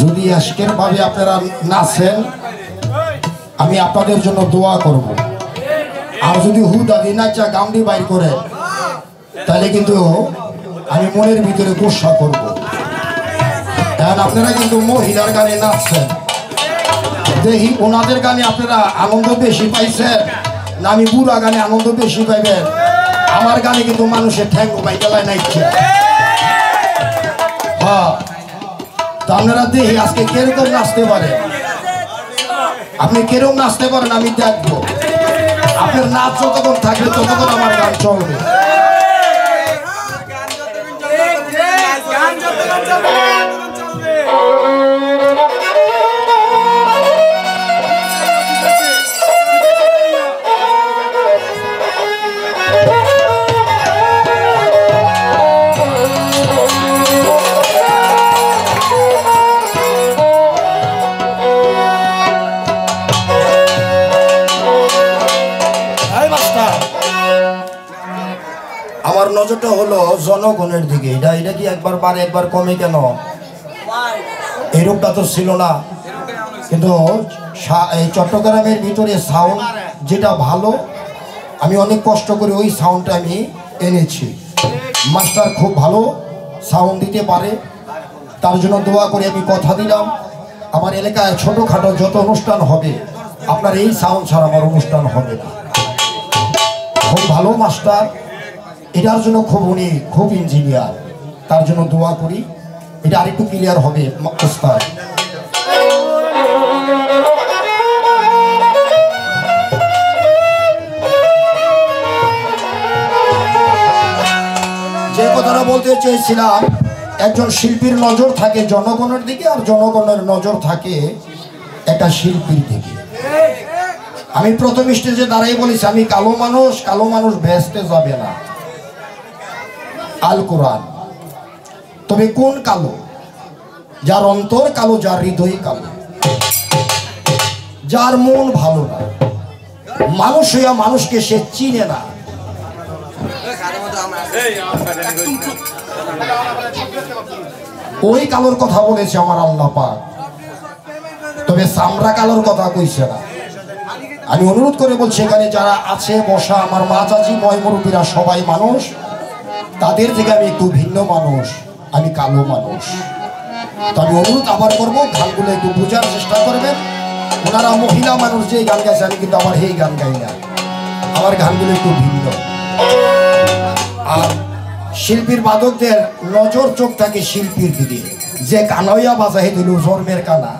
যদি আজকের ভাবে আপনারা নাচেন আমি আপনাদের জন্য দোয়া করব। আর যদি হুদাদি নাচা গামড়ি বাইর করে তাহলে কিন্তু আমি মনের ভিতরে গোসা করব। কারণ আপনারা কিন্তু মহিলার গানে নাচছেন, দেখি ওনাদের গানে আপনারা আনন্দ বেশি পাইছেন না আমি বুড়া গানে আনন্দ বেশি পাইবেন? আমার গানে কিন্তু মানুষের ঠ্যাং পাই গেলায় নাইছে। হ্যাঁ, তো আপনারা দেখি আজকে কিরকম নাচতে পারে, আপনি কিরকম নাচতে পারেন আমি দেখবো। আপনার নাচ যতক্ষণ থাকবে ততক্ষণ আমার গান চলবে। আমার নজরটা হলো জনগণের দিকে। এটা কি একবার বারে একবার কমে কেন? এই রূপটা তো ছিল না, কিন্তু এই চট্টগ্রামের ভিতরে সাউন্ড যেটা ভালো, আমি অনেক কষ্ট করে ওই সাউন্ডটা আমি এনেছি। মাস্টার খুব ভালো সাউন্ড দিতে পারে, তার জন্য দোয়া করে আমি কথা দিলাম আমার এলাকায় ছোটোখাটো যত অনুষ্ঠান হবে আপনার এই সাউন্ড ছাড়া আমার অনুষ্ঠান হবে না। খুব ভালো মাস্টার, এটার জন্য উনি খুব ইঞ্জিনিয়ার, তার জন্য দোয়া করি এটা আরেকটু ক্লিয়ার হবে। ওস্তাদ যে কথাটা বলতে চেয়েছিলাম, একজন শিল্পীর নজর থাকে জনগণের দিকে আর জনগণের নজর থাকে একটা শিল্পীর দিকে। আমি প্রথম স্টেজে দাঁড়াই বলেছি আমি কালো মানুষ ভেস্তে যাবে না, আল কোরআন। তবে কোন কালো? যার অন্তর কালো, যার হৃদয় কালো, যার মন ভালো না, মানুষ হইয়া মানুষকে সে চিনে না। ওই কালোর কথা বলেছে আমার আল্লাহ পাক, তবে চামড়া কালোর কথা কইছে না। আমি অনুরোধ করে বলছি এখানে যারা আছে বসা আমার মা চাচি ময় মুরব্বীরা সবাই মানুষ, তাদের থেকে আমি একটু ভিন্ন মানুষ, আমি কালো মানুষ। তো আমি অনুরোধ আবার করবো গানগুলো একটু বোঝার চেষ্টা করবেন। ওনারা মহিলা মানুষ যে গান গাইছে, আমি কিন্তু আমার এই গান গাই না, আমার গানগুলো একটু ভিন্ন। আর শিল্পীর বাদকদের নজর চোখ থাকে শিল্পীর দিকে, যে কানাইয়া বাজাই দিল জন্মের কানা।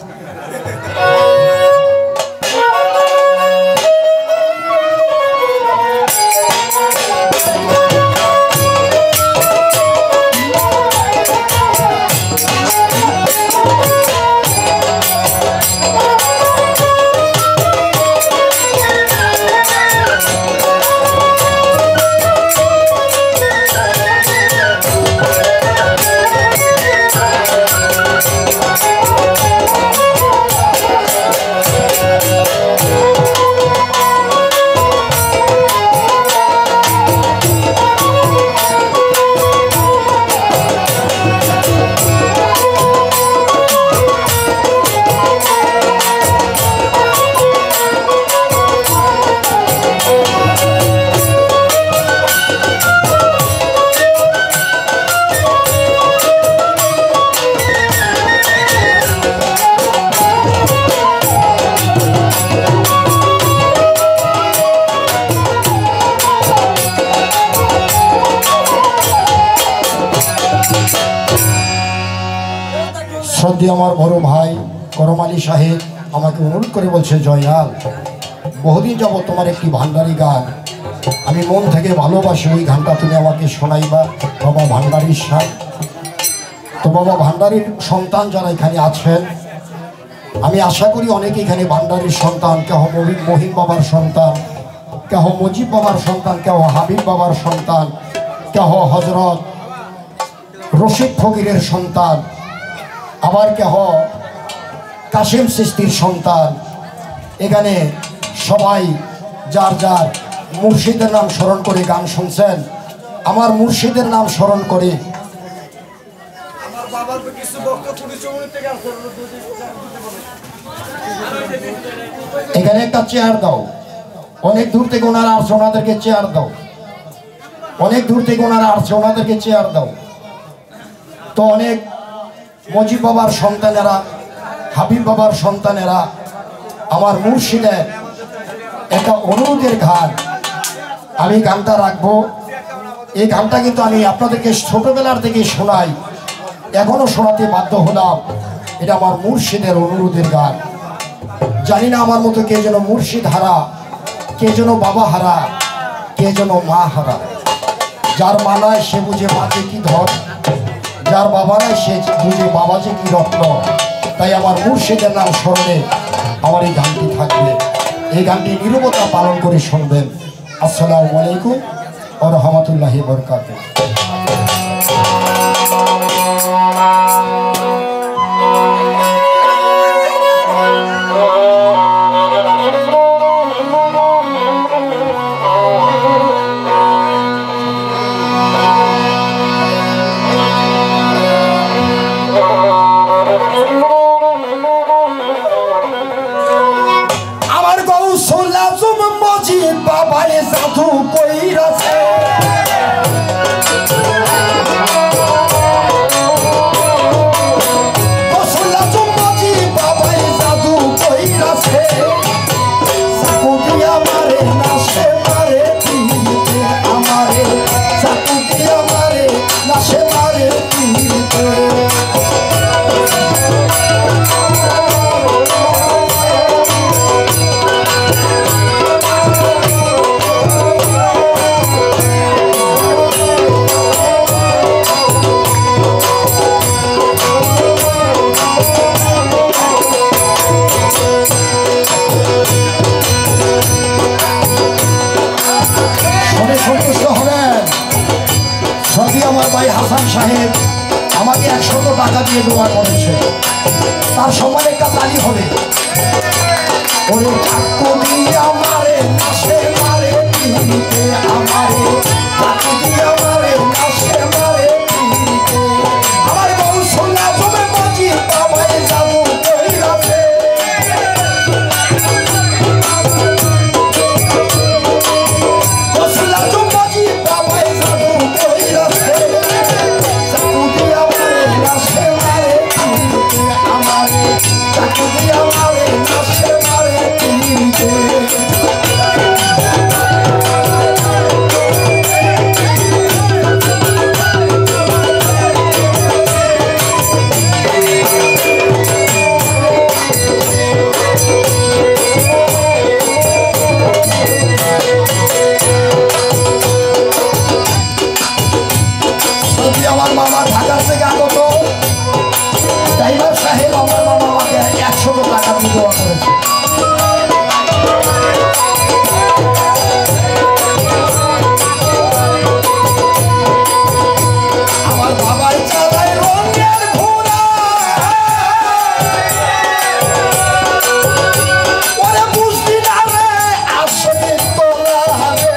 শ্রদ্ধেয় আমার বড় ভাই করম আলী সাহেব আমাকে অনুরোধ করে বলছে, জয়নাল বহুদিন যাবত তোমার একটি ভান্ডারি গান আমি মন থেকে ভালোবাসি, ওই গানটা তুমি আমাকে শোনাইবা বাবা ভান্ডারির সাথ। তো বাবা ভান্ডারির সন্তান যারা এখানে আছেন, আমি আশা করি অনেকে এখানে ভান্ডারির সন্তান, কেহ মহিম বাবার সন্তান, কেহ মুজিব বাবার সন্তান, কেহ হাবিব বাবার সন্তান, কেহ হজরত রশিদ ফকিরের সন্তান, আবার কেহ কাশেম চিশতির সন্তান। এখানে সবাই যার যার মুর্শিদের নাম স্মরণ করে গান শুনছেন। আমার মুর্শিদের নাম স্মরণ করে আমার বাবার এখানে একটা চেয়ার দাও। অনেক দূর থেকে ওনারা আসছে, ওনাদেরকে চেয়ার দাও। অনেক দূর থেকে ওনারা আসছে, ওনাদেরকে চেয়ার দাও। তো অনেক মজিব বাবার সন্তানেরা, হাবিব বাবার সন্তানেরা আমার মুর্শিদের একটা অনুরোধের গান, আমি গানটা রাখবো। এই গানটা কিন্তু আমি আপনাদেরকে ছোটবেলার থেকে শোনাই, এখনো শোনাতে বাধ্য হলাম। এটা আমার মুর্শিদের অনুরোধের গান। জানি না আমার মতো কে যেন মুর্শিদ হারা, কে যেন বাবা হারা, কে যেন মা হারা। যার মা নাই সে বুঝে মাকে কি ধর, যার বাবা নাই সে বুঝে বাবা যে কি রত্ন। তাই আমার মুর্শিদের নাম স্মরণে আমার এই গানটি থাকবে। এই গানটি নীরবতা পালন করে শুনবেন। আসসালামু আলাইকুম ওয়া রাহমাতুল্লাহি ওয়া বারাকাতুহু। বাবারে সাধু কইরাছে হাসান সাহেব আমাকে 100 টাকা দিয়ে দোয়া করেছে, তার সময় একটা তালি হবে। ওরে চাকু দিয়ে আমারে নাশে মারে পিতে, আমারে চাকু দিয়ে আমারে নাশে মারে পিতে, আমার বউ সোনা জমে বাজি বাবাই যাবো কইরাছে। সোনা জমে বাজি বাবাই যাবো কইরাছে, আমার মামা ঢাকার থেকে আগত ড্রাইভার সাহেব আমার মামা আমাকে 100 টাকা দিয়ে দেওয়া করেছে। আমার বাবার চালায় রঙের ঘোড়া, ওরে বুঝলি না রে আসলে তোরা রে।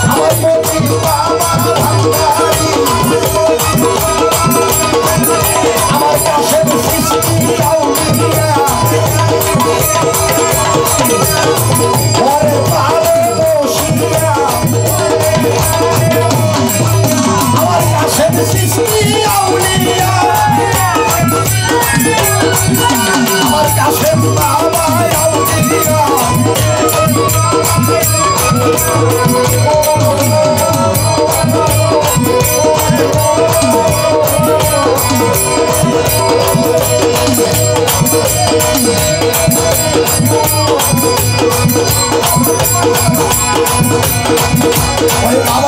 আমার মতি বাবা ভান্ডারি আমার কাছে সৃষ্টি আউলিয়া ঘরে পারে বসিয়া আমার কাছে সৃষ্টি আউলিয়া আমার কাছে বাবা আউলিয়া ওই বাবা